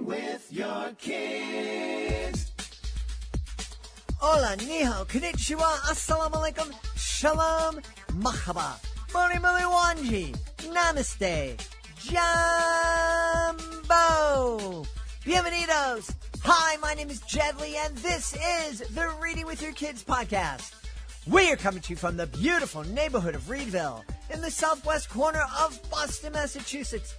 with your kids. Hola, ni hao, konnichiwa, assalamu alaikum, shalom, mahaba, moni muli wanji, namaste, jumbo, bienvenidos. Hi, my name is Jedley, and this is the Reading with Your Kids podcast. We are coming to you from the beautiful neighborhood of Reedville in the southwest corner of Boston, Massachusetts.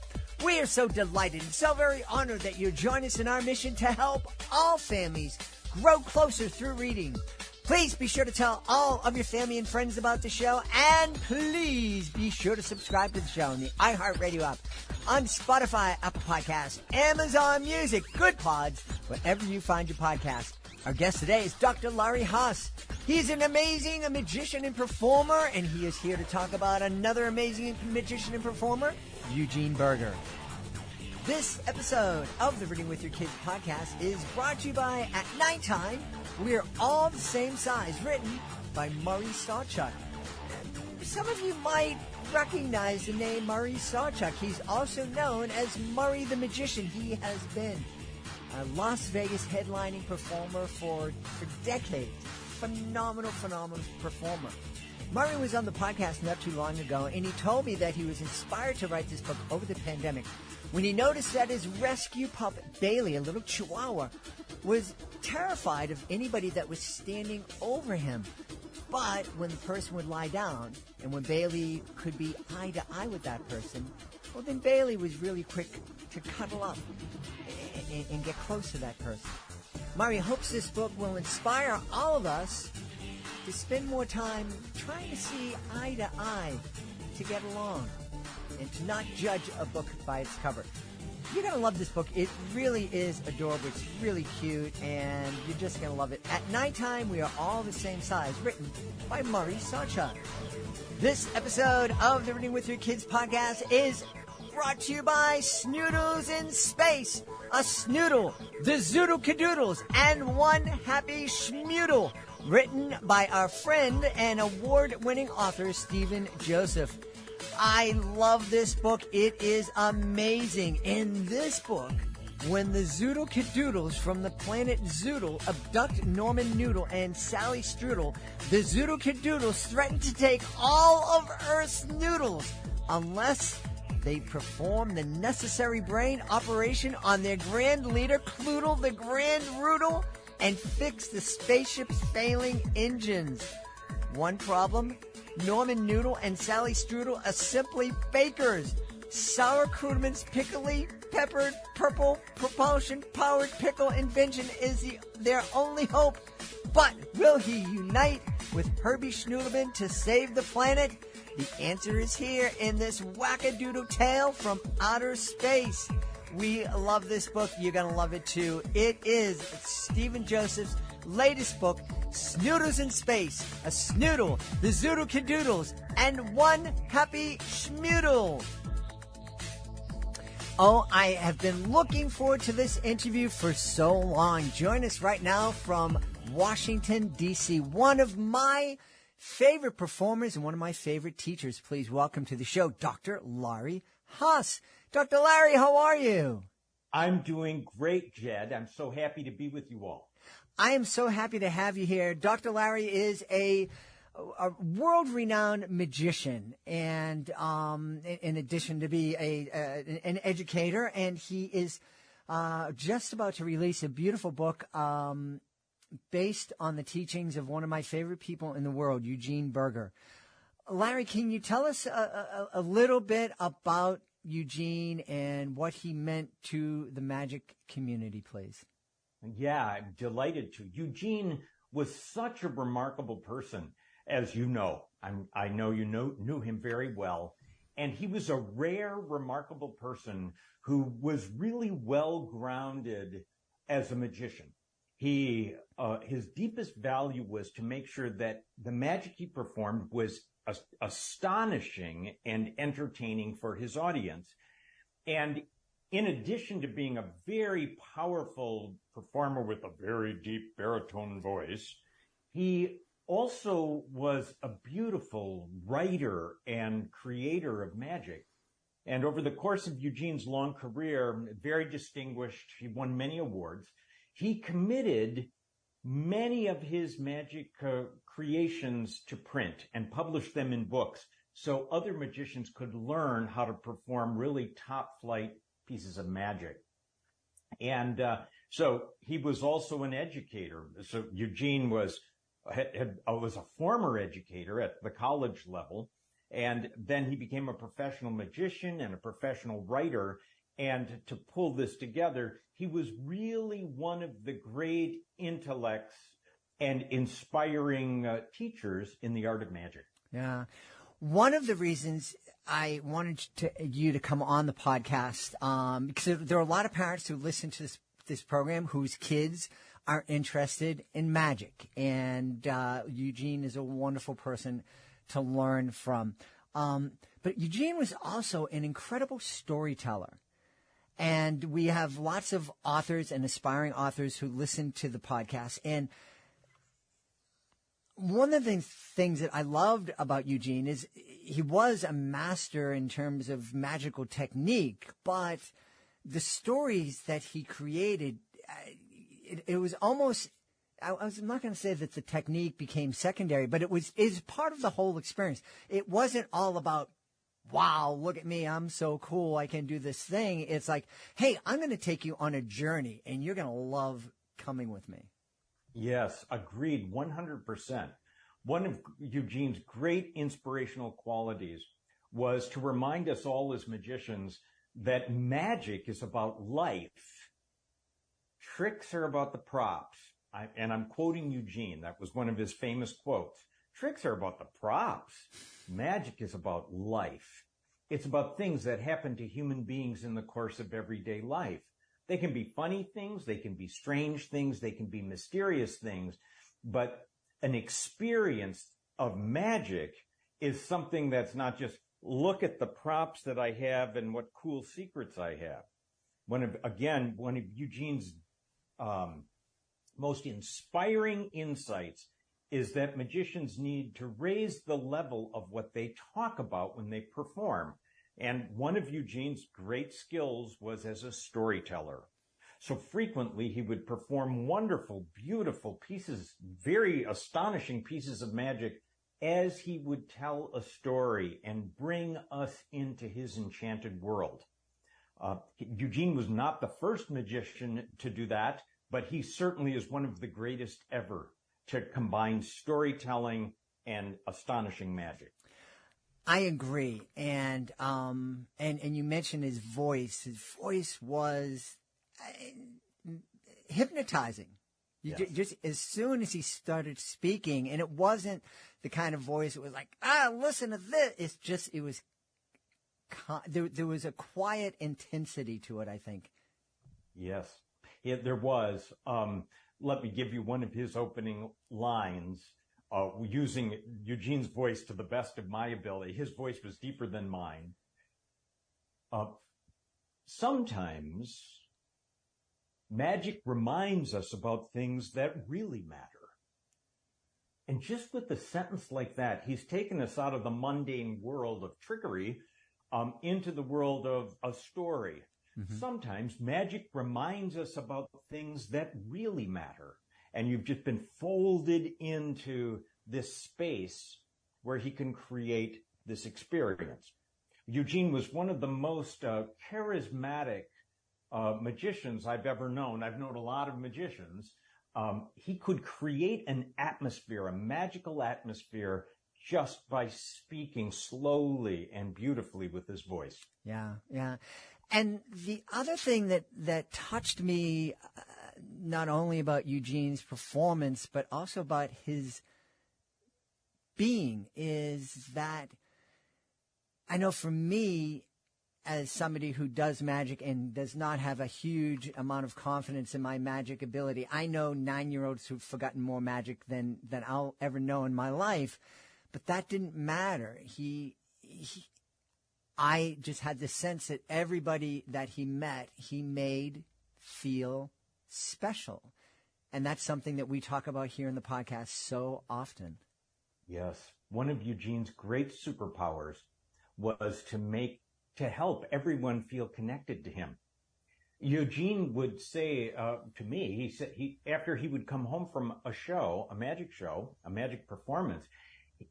We are so delighted and so very honored that you join us in our mission to help all families grow closer through reading. Please be sure to tell all of your family and friends about the show, and please be sure to subscribe to the show on the iHeartRadio app, on Spotify, Apple Podcasts, Amazon Music, Good Pods, wherever you find your podcast. Our guest today is Dr. Laurie Haas. He's an amazing magician and performer, and he is here to talk about another amazing magician and performer, Eugene Burger. This episode of the Reading with Your Kids podcast is brought to you by At Nighttime, We're All the Same Size, written by Murray Sawchuck. Some of you might recognize the name Murray Sawchuck. He's also known as Murray the Magician. He has been a Las Vegas headlining performer for decades. Phenomenal performer. Murray was on the podcast not too long ago, and he told me that he was inspired to write this book over the pandemic when he noticed that his rescue pup, Bailey, a little chihuahua, was terrified of anybody that was standing over him. But when the person would lie down, and when Bailey could be eye to eye with that person, well, then Bailey was really quick to cuddle up and get close to that person. Murray hopes this book will inspire all of us to spend more time trying to see eye to eye, to get along, and to not judge a book by its cover. You're going to love this book. It really is adorable. It's really cute, and you're just going to love it. At Nighttime, We Are All the Same Size, written by Murray Sawchuck. This episode of the Reading with Your Kids podcast is brought to you by Snoodles in Space. A Snoodle, the Zoodle Cadoodles, and One Happy Schmoodle, written by our friend and award-winning author, Stephen Joseph. I love this book. It is amazing. In this book, when the Zoodle Cadoodles from the planet Zoodle abduct Norman Noodle and Sally Strudel, the Zoodle Cadoodles threaten to take all of Earth's noodles unless they perform the necessary brain operation on their grand leader, Cloodle the Grand Roodle, and fix the spaceship's failing engines. One problem, Norman Noodle and Sally Strudel are simply fakers. Sour Cruderman's pickly, peppered, purple, propulsion-powered pickle invention is their only hope. But will he unite with Herbie Schnoodleman to save the planet? The answer is here in this wackadoodle tale from outer space. We love this book. You're going to love it too. It is Stephen Joseph's latest book, Snoodles in Space, a Snoodle, the Zoodle Cadoodles, and One Happy Schmoodle. Oh, I have been looking forward to this interview for so long. Join us right now from Washington, D.C., one of my favorite performers and one of my favorite teachers. Please welcome to the show, Dr. Laurie Haas. Dr. Larry, how are you? I'm doing great, Jed. I'm so happy to be with you all. I am so happy to have you here. Dr. Larry is a world-renowned magician, and in addition to be an educator, and he is just about to release a beautiful book based on the teachings of one of my favorite people in the world, Eugene Burger. Larry, can you tell us a little bit about Eugene and what he meant to the magic community, please? Yeah, I'm delighted to. Eugene was such a remarkable person, as you know. I know you knew him very well. And he was a rare, remarkable person who was really well-grounded as a magician. His deepest value was to make sure that the magic he performed was astonishing and entertaining for his audience. And in addition to being a very powerful performer with a very deep baritone voice, he also was a beautiful writer and creator of magic. And over the course of Eugene's long career, very distinguished, he won many awards. He committed many of his magic creations to print and published them in books so other magicians could learn how to perform really top flight pieces of magic. And so he was also an educator. So Eugene was a former educator at the college level. And then he became a professional magician and a professional writer. And to pull this together, he was really one of the great intellects and inspiring teachers in the art of magic. Yeah. One of the reasons I wanted you to come on the podcast, because there are a lot of parents who listen to this program whose kids are interested in magic. And Eugene is a wonderful person to learn from. But Eugene was also an incredible storyteller. And we have lots of authors and aspiring authors who listen to the podcast. And one of the things that I loved about Eugene is he was a master in terms of magical technique, but the stories that he created, it was almost, I'm not going to say that the technique became secondary, but is part of the whole experience. It wasn't all about, wow, look at me, I'm so cool, I can do this thing. It's like, hey, I'm going to take you on a journey, and you're going to love coming with me. Yes, agreed, 100%. One of Eugene's great inspirational qualities was to remind us all as magicians that magic is about life. Tricks are about the props. And I'm quoting Eugene. That was one of his famous quotes. Tricks are about the props. Magic is about life. It's about things that happen to human beings in the course of everyday life. They can be funny things. They can be strange things. They can be mysterious things. But an experience of magic is something that's not just look at the props that I have and what cool secrets I have. One of Eugene's most inspiring insights is that magicians need to raise the level of what they talk about when they perform. And one of Eugene's great skills was as a storyteller. So frequently he would perform wonderful, beautiful pieces, very astonishing pieces of magic as he would tell a story and bring us into his enchanted world. Eugene was not the first magician to do that, but he certainly is one of the greatest ever to combine storytelling and astonishing magic. I agree. And you mentioned his voice. His voice was hypnotizing. Yes. Just as soon as he started speaking, and it wasn't the kind of voice that was like, listen to this. There was a quiet intensity to it, I think. Yes, there was. Let me give you one of his opening lines, using Eugene's voice to the best of my ability. His voice was deeper than mine. Sometimes magic reminds us about things that really matter. And just with a sentence like that, he's taken us out of the mundane world of trickery into the world of a story. Mm-hmm. Sometimes magic reminds us about things that really matter. And you've just been folded into this space where he can create this experience. Eugene was one of the most charismatic magicians I've ever known. I've known a lot of magicians. He could create an atmosphere, a magical atmosphere, just by speaking slowly and beautifully with his voice. Yeah, yeah. And the other thing that touched me, not only about Eugene's performance, but also about his being, is that I know for me, as somebody who does magic and does not have a huge amount of confidence in my magic ability, I know 9-year-olds who've forgotten more magic than I'll ever know in my life. But that didn't matter. I just had the sense that everybody that he met, he made feel special. And that's something that we talk about here in the podcast so often. Yes. One of Eugene's great superpowers was to make to help everyone feel connected to him. Eugene would say to me, he said after he would come home from a magic performance,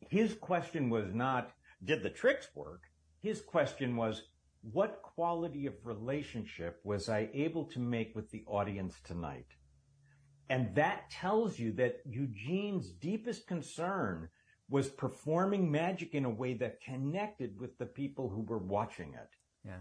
his question was not, did the tricks work? His question was, what quality of relationship was I able to make with the audience tonight? And that tells you that Eugene's deepest concern was performing magic in a way that connected with the people who were watching it. Yeah.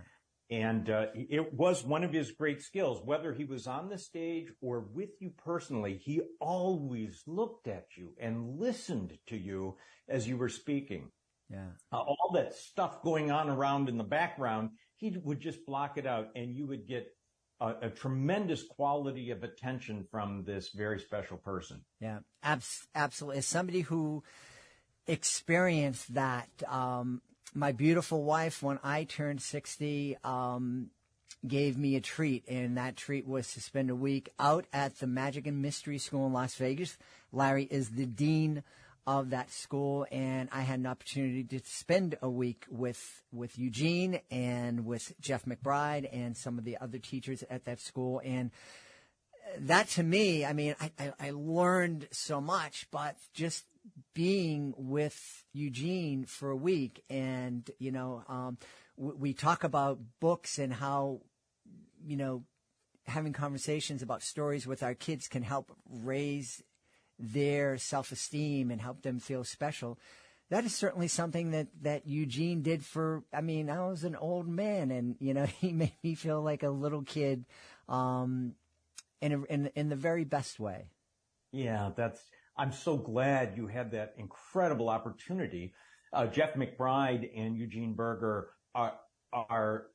And it was one of his great skills. Whether he was on the stage or with you personally, he always looked at you and listened to you as you were speaking. Yeah. All that stuff going on around in the background, he would just block it out, and you would get a tremendous quality of attention from this very special person. Yeah, absolutely. As somebody who experienced that, my beautiful wife, when I turned 60, gave me a treat, and that treat was to spend a week out at the Magic and Mystery School in Las Vegas. Larry is the dean of that school, and I had an opportunity to spend a week with Eugene and with Jeff McBride and some of the other teachers at that school. And that, to me, I mean, I learned so much, but just being with Eugene for a week, and, you know, we talk about books and how, you know, having conversations about stories with our kids can help raise their self-esteem and help them feel special. That is certainly something that Eugene did for, I mean, I was an old man, and, you know, he made me feel like a little kid, in the very best way. Yeah, I'm so glad you had that incredible opportunity. Jeff McBride and Eugene Burger are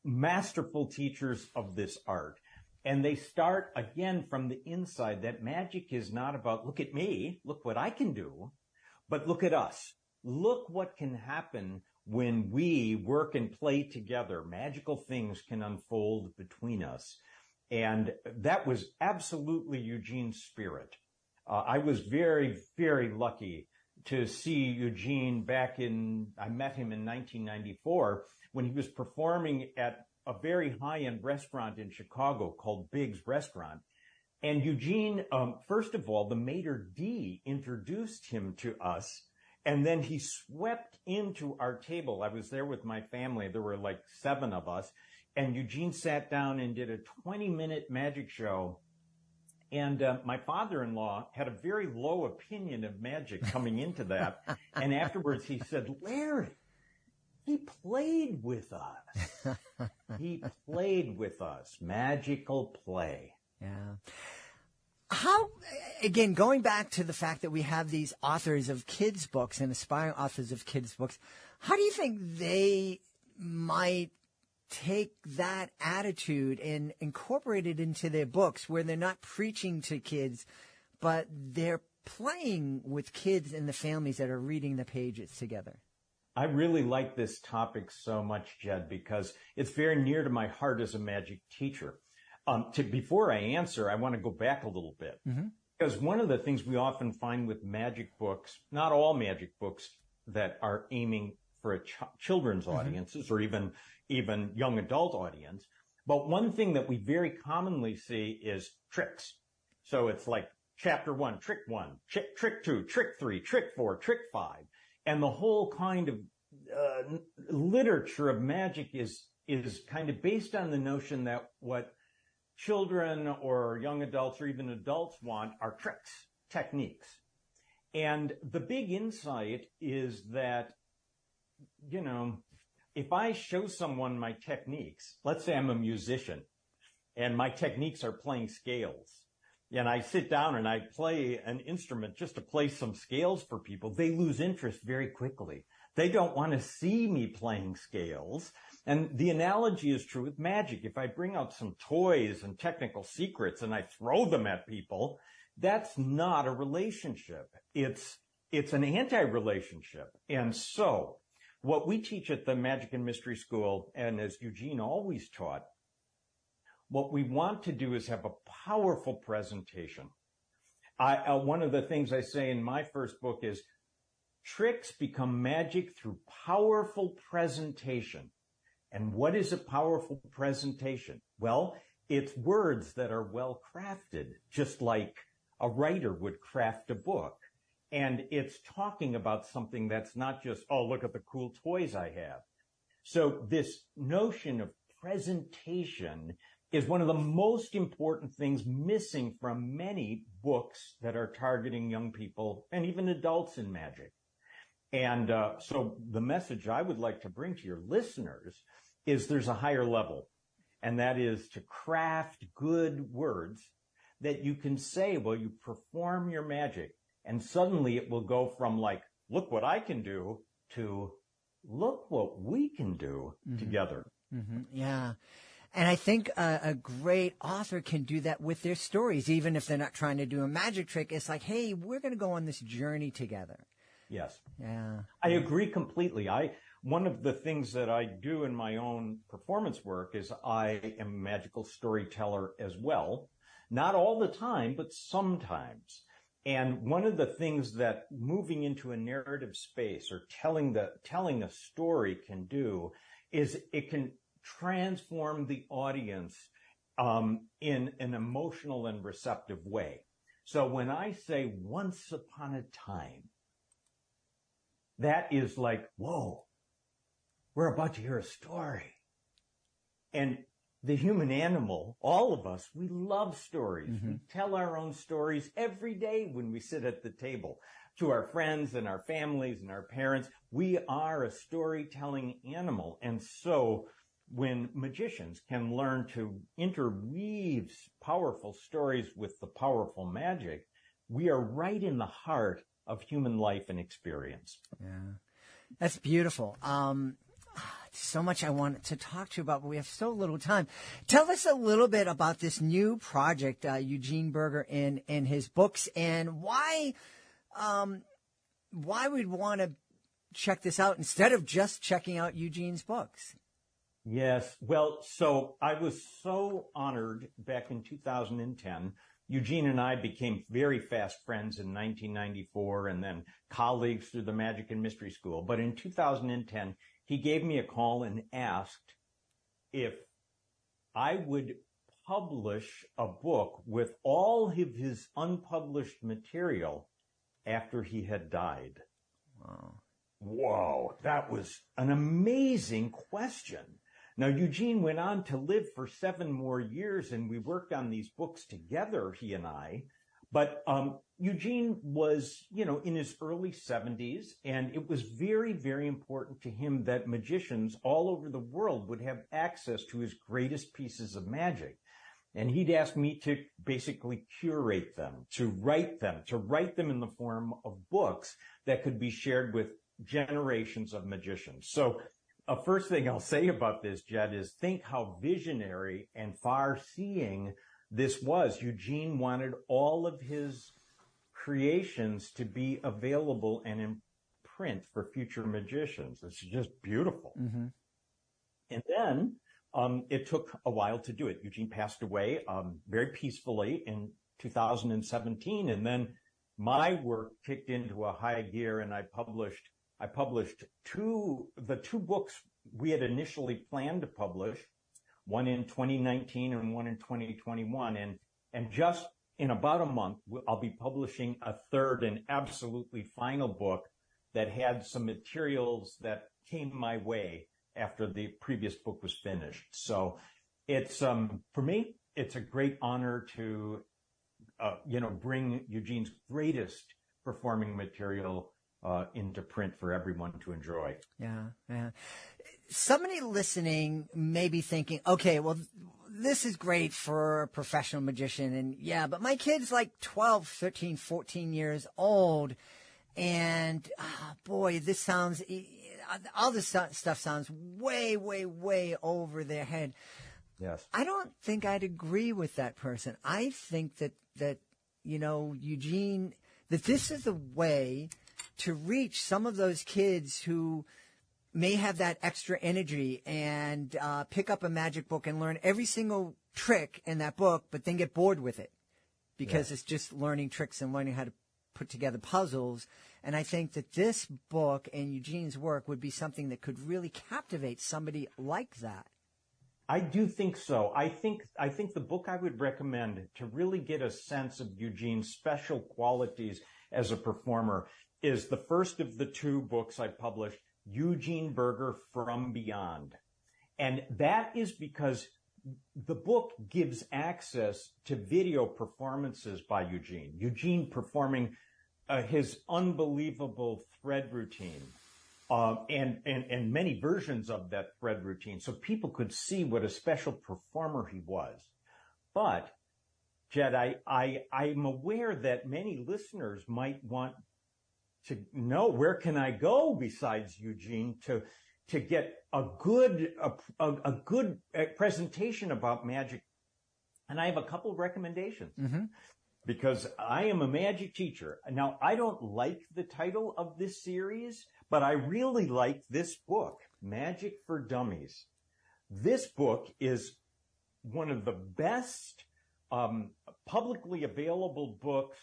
masterful teachers of this art. And they start, again, from the inside, that magic is not about, look at me, look what I can do, but look at us. Look what can happen when we work and play together. Magical things can unfold between us. And that was absolutely Eugene's spirit. I was very, very lucky to see Eugene I met him in 1994 when he was performing at a very high-end restaurant in Chicago called Big's Restaurant. And Eugene, first of all, the maitre d' introduced him to us, and then he swept into our table. I was there with my family. There were like 7 of us. And Eugene sat down and did a 20-minute magic show. And my father-in-law had a very low opinion of magic coming into that. And afterwards he said, Larry, he played with us. He played with us. Magical play. Yeah. How, again, going back to the fact that we have these authors of kids' books and aspiring authors of kids' books, how do you think they might take that attitude and incorporate it into their books, where they're not preaching to kids, but they're playing with kids and the families that are reading the pages together? I really like this topic so much, Jed, because it's very near to my heart as a magic teacher. Before I answer, I want to go back a little bit. Mm-hmm. Because one of the things we often find with magic books, not all magic books that are aiming for a children's mm-hmm. audiences or even young adult audience, but one thing that we very commonly see is tricks. So it's like chapter 1, trick 1, trick 2, trick 3, trick 4, trick 5. And the whole kind of literature of magic is kind of based on the notion that what children or young adults or even adults want are tricks, techniques. And the big insight is that, you know, if I show someone my techniques, let's say I'm a musician and my techniques are playing scales, and I sit down and I play an instrument just to play some scales for people, they lose interest very quickly. They don't want to see me playing scales. And the analogy is true with magic. If I bring out some toys and technical secrets and I throw them at people, that's not a relationship. It's an anti-relationship. And so what we teach at the Magic and Mystery School, and as Eugene always taught, what we want to do is have a powerful presentation. One of the things I say in my first book is, Tricks become magic through powerful presentation. And what is a powerful presentation? Well, it's words that are well crafted, just like a writer would craft a book. And it's talking about something that's not just, oh, look at the cool toys I have. So this notion of presentation is one of the most important things missing from many books that are targeting young people and even adults in magic. And so the message I would like to bring to your listeners is there's a higher level, and that is to craft good words that you can say while you perform your magic. And suddenly it will go from like, look what I can do, to look what we can do together. Yeah. And I think a great author can do that with their stories, even if they're not trying to do a magic trick. It's like, hey, we're going to go on this journey together. Yes. Yeah. I agree completely. One of the things that I do in my own performance work is I am a magical storyteller as well. Not all the time, but sometimes. And one of the things that moving into a narrative space or telling a story can do is it can transform the audience in an emotional and receptive way. So when I say once upon a time, that is like, whoa, we're about to hear a story. And the human animal, all of us, we love stories. We tell our own stories every day when we sit at the table to our friends and our families and our parents. We are a storytelling animal. And so when magicians can learn to interweave powerful stories with the powerful magic, we are right in the heart of human life and experience. Yeah. That's beautiful. So much I want to talk to you about, but we have so little time. Tell us a little bit about this new project, Eugene Burger in his books, and why we'd want to check this out instead of just checking out Eugene's books. Yes. Well, so I was so honored back in 2010. Eugene and I became very fast friends in 1994 and then colleagues through the Magic and Mystery School. But in 2010, he gave me a call and asked if I would publish a book with all of his unpublished material after he had died. Wow. Whoa, that was an amazing question. Now, Eugene went on to live for 7 more years, and we worked on these books together, he and I. But Eugene was, in his early 70s, and it was very, very important to him that magicians all over the world would have access to his greatest pieces of magic. And he'd asked me to basically curate them, to write them in the form of books that could be shared with generations of magicians. So first thing I'll say about this, Jed, is think how visionary and far-seeing this was. Eugene wanted all of his creations to be available and in print for future magicians. It's just beautiful. And then it took a while to do it. Eugene passed away very peacefully in 2017, and then my work kicked into a high gear, and I published the two books we had initially planned to publish, one in 2019 and one in 2021. And just in about a month, I'll be publishing a third and absolutely final book that had some materials that came my way after the previous book was finished. So it's, for me, it's a great honor to, bring Eugene's greatest performing material into print for everyone to enjoy. Yeah. Somebody listening may be thinking, okay, well, this is great for a professional magician. And yeah, but my kid's like 12, 13, 14 years old. And boy, all this stuff sounds way, way, way over their head. Yes. I don't think I'd agree with that person. I think that Eugene, that this is a way to reach some of those kids who may have that extra energy and pick up a magic book and learn every single trick in that book, but then get bored with it because it's just learning tricks and learning how to put together puzzles. And I think that this book and Eugene's work would be something that could really captivate somebody like that. I do think so. I think the book I would recommend to really get a sense of Eugene's special qualities as a performer is the first of the two books I published, Eugene Burger From Beyond. And that is because the book gives access to video performances by Eugene. Eugene performing his unbelievable thread routine. And many versions of that thread routine, so people could see what a special performer he was. But, Jed, I'm aware that many listeners might want to know, where can I go besides Eugene to get a good presentation about magic? And I have a couple of recommendations. Mm-hmm. Because I am a magic teacher. Now, I don't like the title of this series, but I really like this book, Magic for Dummies. This book is one of the best publicly available books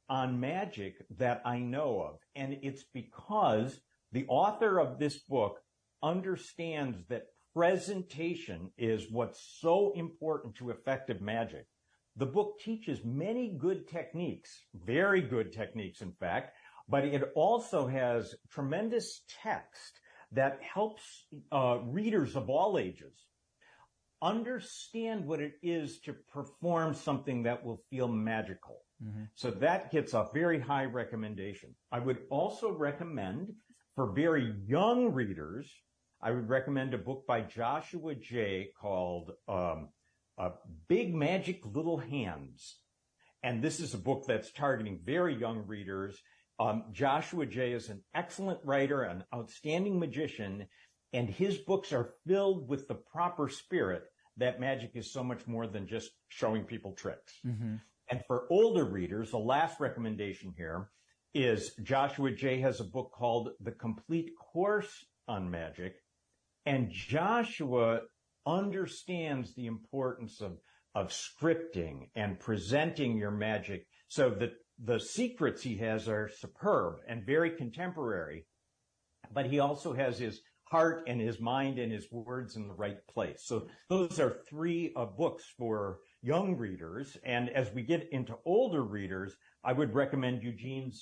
on magic that I know of. And it's because the author of this book understands that presentation is what's so important to effective magic. The book teaches many good techniques, very good techniques, in fact, but it also has tremendous text that helps readers of all ages understand what it is to perform something that will feel magical. Mm-hmm. So that gets a very high recommendation. I would also recommend, for very young readers, I would recommend a book by Joshua Jay called Big Magic Little Hands. And this is a book that's targeting very young readers. Joshua Jay is an excellent writer, an outstanding magician, and his books are filled with the proper spirit that magic is so much more than just showing people tricks. Mm-hmm. And for older readers, the last recommendation here is Joshua Jay has a book called The Complete Course on Magic. And Joshua understands the importance of scripting and presenting your magic so that the secrets he has are superb and very contemporary, but he also has his heart and his mind and his words in the right place. So those are three books for young readers. And as we get into older readers, I would recommend Eugene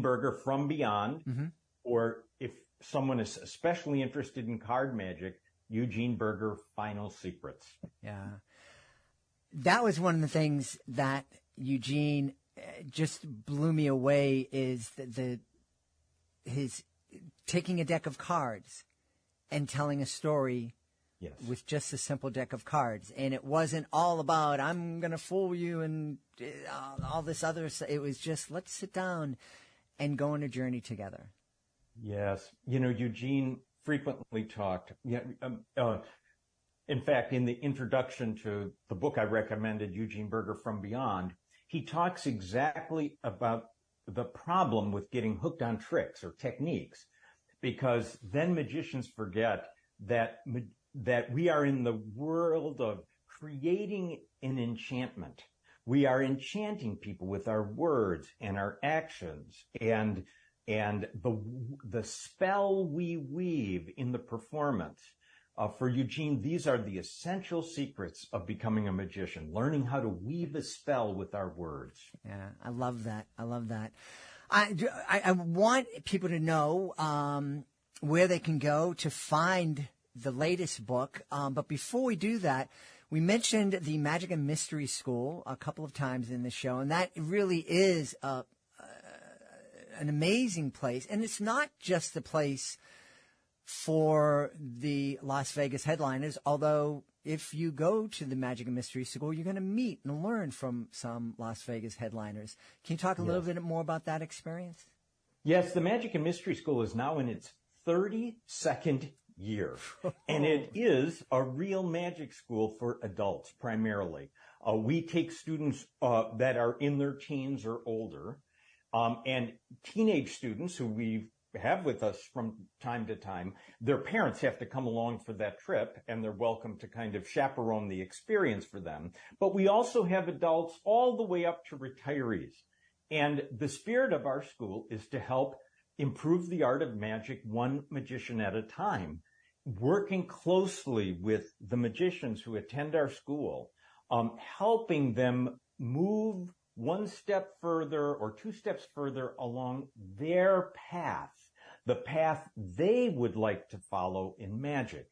Burger From Beyond, mm-hmm. or if someone is especially interested in card magic, Eugene Burger Final Secrets. Yeah. That was one of the things that Eugene just blew me away, is his taking a deck of cards and telling a story. Yes. With just a simple deck of cards. And it wasn't all about, I'm going to fool you and all this other stuff. It was just, let's sit down and go on a journey together. Yes. Eugene frequently talked. In fact, in the introduction to the book I recommended, Eugene Burger From Beyond, he talks exactly about the problem with getting hooked on tricks or techniques, because then magicians forget that we are in the world of creating an enchantment. We are enchanting people with our words and our actions, and the spell we weave in the performance. For Eugene, these are the essential secrets of becoming a magician, learning how to weave a spell with our words. Yeah, I love that. I want people to know where they can go to find the latest book. But before we do that, we mentioned the Magic and Mystery School a couple of times in the show, and that really is an amazing place. And it's not just a place for the Las Vegas headliners, although if you go to the Magic and Mystery School, you're going to meet and learn from some Las Vegas headliners. Can you talk a little bit more about that experience? Yes, the Magic and Mystery School is now in its 32nd year, and it is a real magic school for adults primarily. We take students that are in their teens or older, and teenage students who we've have with us from time to time, their parents have to come along for that trip, and they're welcome to kind of chaperone the experience for them. But we also have adults all the way up to retirees. And the spirit of our school is to help improve the art of magic one magician at a time, working closely with the magicians who attend our school, helping them move one step further or two steps further along their path, the path they would like to follow in magic.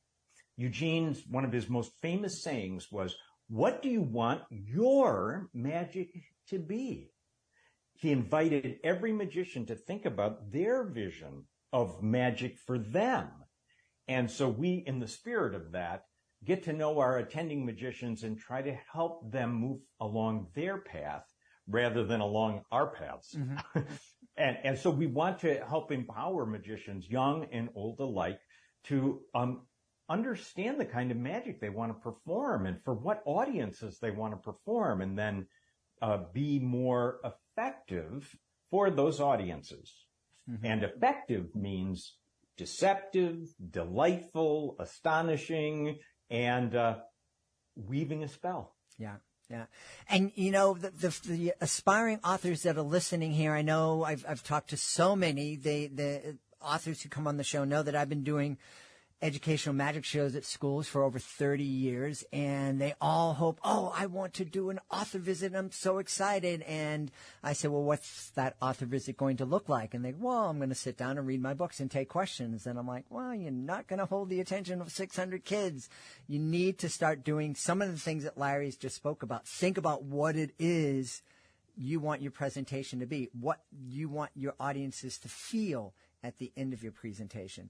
Eugene's, one of his most famous sayings was, "What do you want your magic to be?" He invited every magician to think about their vision of magic for them. And so we, in the spirit of that, get to know our attending magicians and try to help them move along their path rather than along our paths. Mm-hmm. and so we want to help empower magicians, young and old alike, to understand the kind of magic they want to perform and for what audiences they want to perform, and then be more effective for those audiences. Mm-hmm. And effective means deceptive, delightful, astonishing, and weaving a spell. Yeah. Yeah. And, you know, the aspiring authors that are listening here, I know I've talked to so many, the authors who come on the show know that I've been doing educational magic shows at schools for over 30 years, and they all hope, oh, I want to do an author visit. I'm so excited. And I said, well, what's that author visit going to look like? And they go, well, I'm going to sit down and read my books and take questions. And I'm like, well, you're not going to hold the attention of 600 kids. You need to start doing some of the things that Larry's just spoke about. Think about what it is you want your presentation to be, what you want your audiences to feel at the end of your presentation.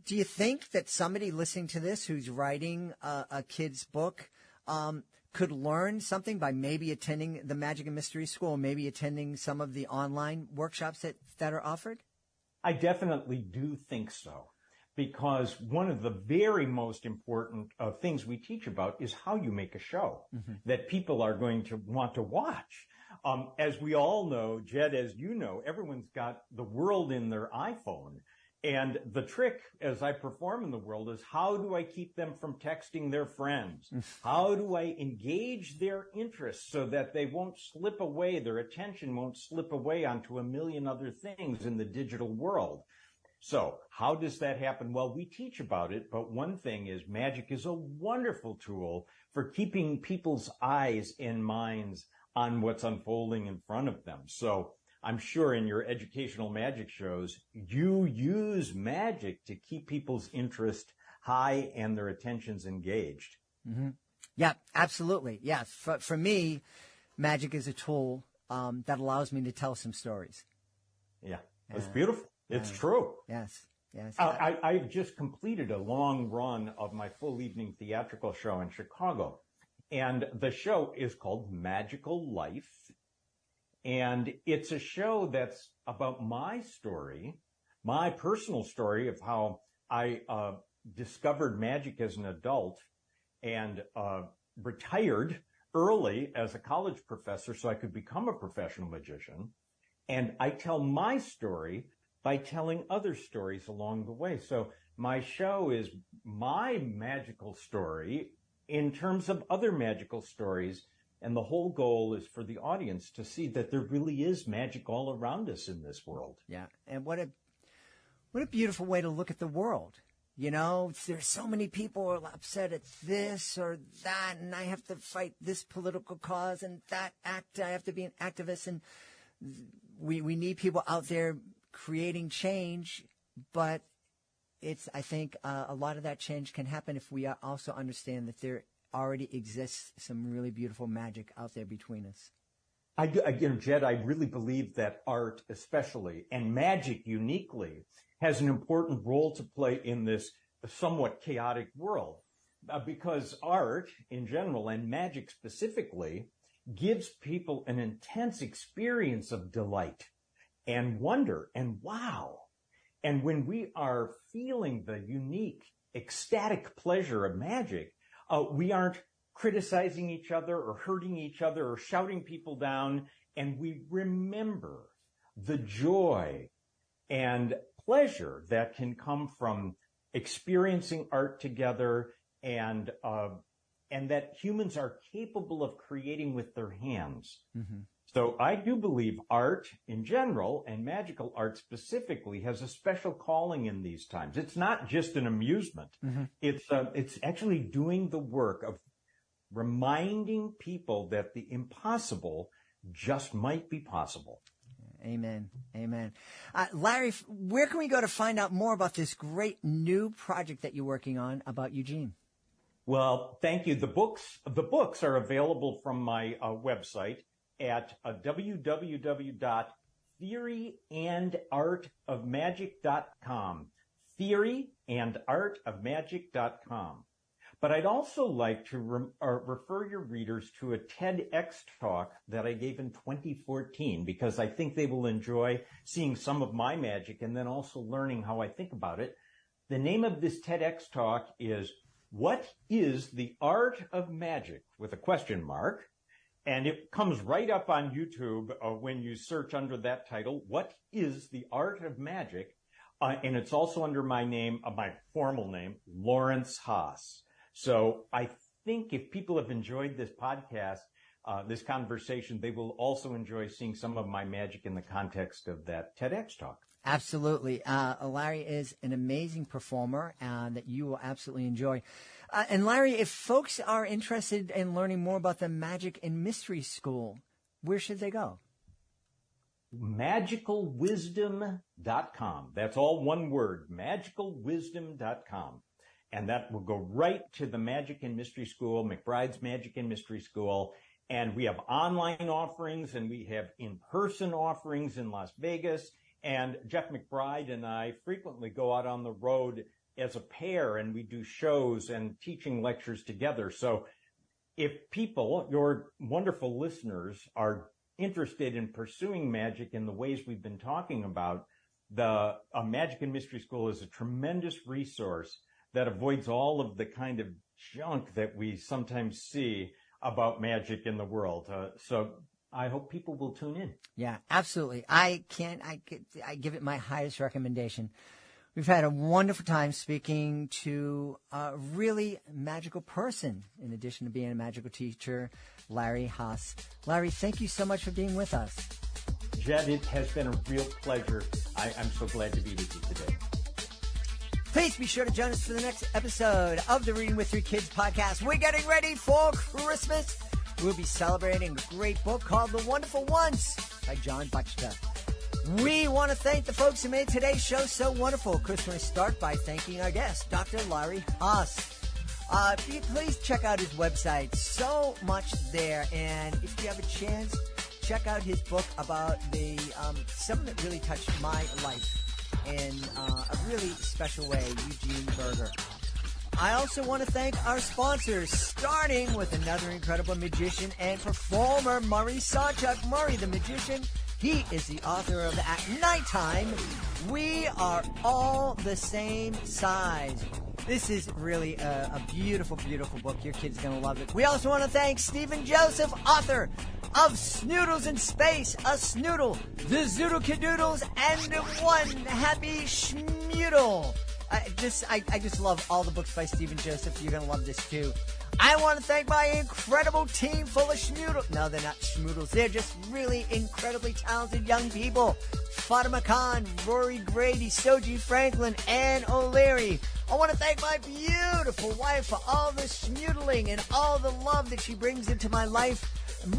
Do you think that somebody listening to this who's writing a kid's book could learn something by maybe attending the Magic and Mystery School, maybe attending some of the online workshops that are offered? I definitely do think so, because one of the very most important things we teach about is how you make a show that people are going to want to watch. As we all know, Jed, as you know, everyone's got the world in their iPhone. And the trick as I perform in the world is, how do I keep them from texting their friends? How do I engage their interests so that they won't slip away, their attention won't slip away onto a million other things in the digital world? So how does that happen? Well, we teach about it, but one thing is magic is a wonderful tool for keeping people's eyes and minds on what's unfolding in front of them. So I'm sure in your educational magic shows, you use magic to keep people's interest high and their attentions engaged. Mm-hmm. Yeah, absolutely. Yeah. For me, magic is a tool that allows me to tell some stories. Yeah, it's beautiful. It's true. Yes. Yes. I've just completed a long run of my full evening theatrical show in Chicago. And the show is called Magical Life. And it's a show that's about my story, my personal story of how I discovered magic as an adult and retired early as a college professor so I could become a professional magician. And I tell my story by telling other stories along the way. So my show is my magical story in terms of other magical stories. And the whole goal is for the audience to see that there really is magic all around us in this world. Yeah. And what a beautiful way to look at the world. You know, there's so many people are upset at this or that, and I have to fight this political cause and that act. I have to be an activist. And we need people out there creating change, but I think a lot of that change can happen if we also understand that there already exists some really beautiful magic out there between us. Jed, I really believe that art especially, and magic uniquely, has an important role to play in this somewhat chaotic world. Because art in general, and magic specifically, gives people an intense experience of delight and wonder and wow. And when we are feeling the unique, ecstatic pleasure of magic, we aren't criticizing each other or hurting each other or shouting people down, and we remember the joy and pleasure that can come from experiencing art together, and that humans are capable of creating with their hands. Mm-hmm. So I do believe art in general, and magical art specifically, has a special calling in these times. It's not just an amusement. Mm-hmm. It's actually doing the work of reminding people that the impossible just might be possible. Amen. Amen. Larry, where can we go to find out more about this great new project that you're working on about Eugene? Well, thank you. The books are available from my website at www.theoryyandartofmagic.com. Theoryyandartofmagic.com. But I'd also like to refer your readers to a TEDx talk that I gave in 2014, because I think they will enjoy seeing some of my magic and then also learning how I think about it. The name of this TEDx talk is "What is the Art of Magic?" with a question mark. And it comes right up on YouTube when you search under that title, "What is the Art of Magic?" And it's also under my name, my formal name, Lawrence Haas. So I think if people have enjoyed this podcast, this conversation, they will also enjoy seeing some of my magic in the context of that TEDx talk. Absolutely. Larry is an amazing performer that you will absolutely enjoy. And Larry, if folks are interested in learning more about the Magic and Mystery School, where should they go? Magicalwisdom.com. That's all one word, magicalwisdom.com. And that will go right to the Magic and Mystery School, McBride's Magic and Mystery School. And we have online offerings, and we have in-person offerings in Las Vegas. And Jeff McBride and I frequently go out on the road as a pair, and we do shows and teaching lectures together. So if people, your wonderful listeners, are interested in pursuing magic in the ways we've been talking about, the Magic and Mystery School is a tremendous resource that avoids all of the kind of junk that we sometimes see about magic in the world. So I hope people will tune in. Yeah, absolutely. I give it my highest recommendation. We've had a wonderful time speaking to a really magical person, in addition to being a magical teacher, Laurie Haas. Larry, thank you so much for being with us. Jed, it has been a real pleasure. I'm so glad to be with you today. Please be sure to join us for the next episode of the Reading with Your Kids podcast. We're getting ready for Christmas. We'll be celebrating a great book called The Wonderful Ones by John Butchka. We want to thank the folks who made today's show so wonderful. Of course, we're going to start by thanking our guest, Dr. Laurie Haas. Please check out his website. So much there. And if you have a chance, check out his book about something that really touched my life in a really special way, Eugene Burger. I also want to thank our sponsors, starting with another incredible magician and performer, Murray Sawchuck. Murray, the magician, he is the author of At Nighttime, We Are All the Same Size. This is really a beautiful, beautiful book. Your kid's going to love it. We also want to thank Stephen Joseph, author of Snoodles in Space, A Snoodle, The Zoodle Cadoodles, and One Happy Schmoodle. I just love all the books by Stephen Joseph. You're going to love this too. I want to thank my incredible team full of schmoodles. No, they're not schmoodles. They're just really incredibly talented young people. Fatima Khan, Rory Grady, Soji Franklin, Ann O'Leary. I want to thank my beautiful wife for all the schmoodling and all the love that she brings into my life.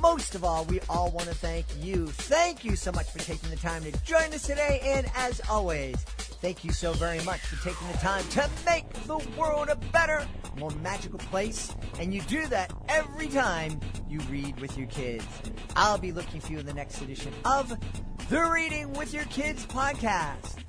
Most of all, we all want to thank you. Thank you so much for taking the time to join us today. And as always, thank you so very much for taking the time to make the world a better, more magical place. And you do that every time you read with your kids. I'll be looking for you in the next edition of the Reading with Your Kids podcast.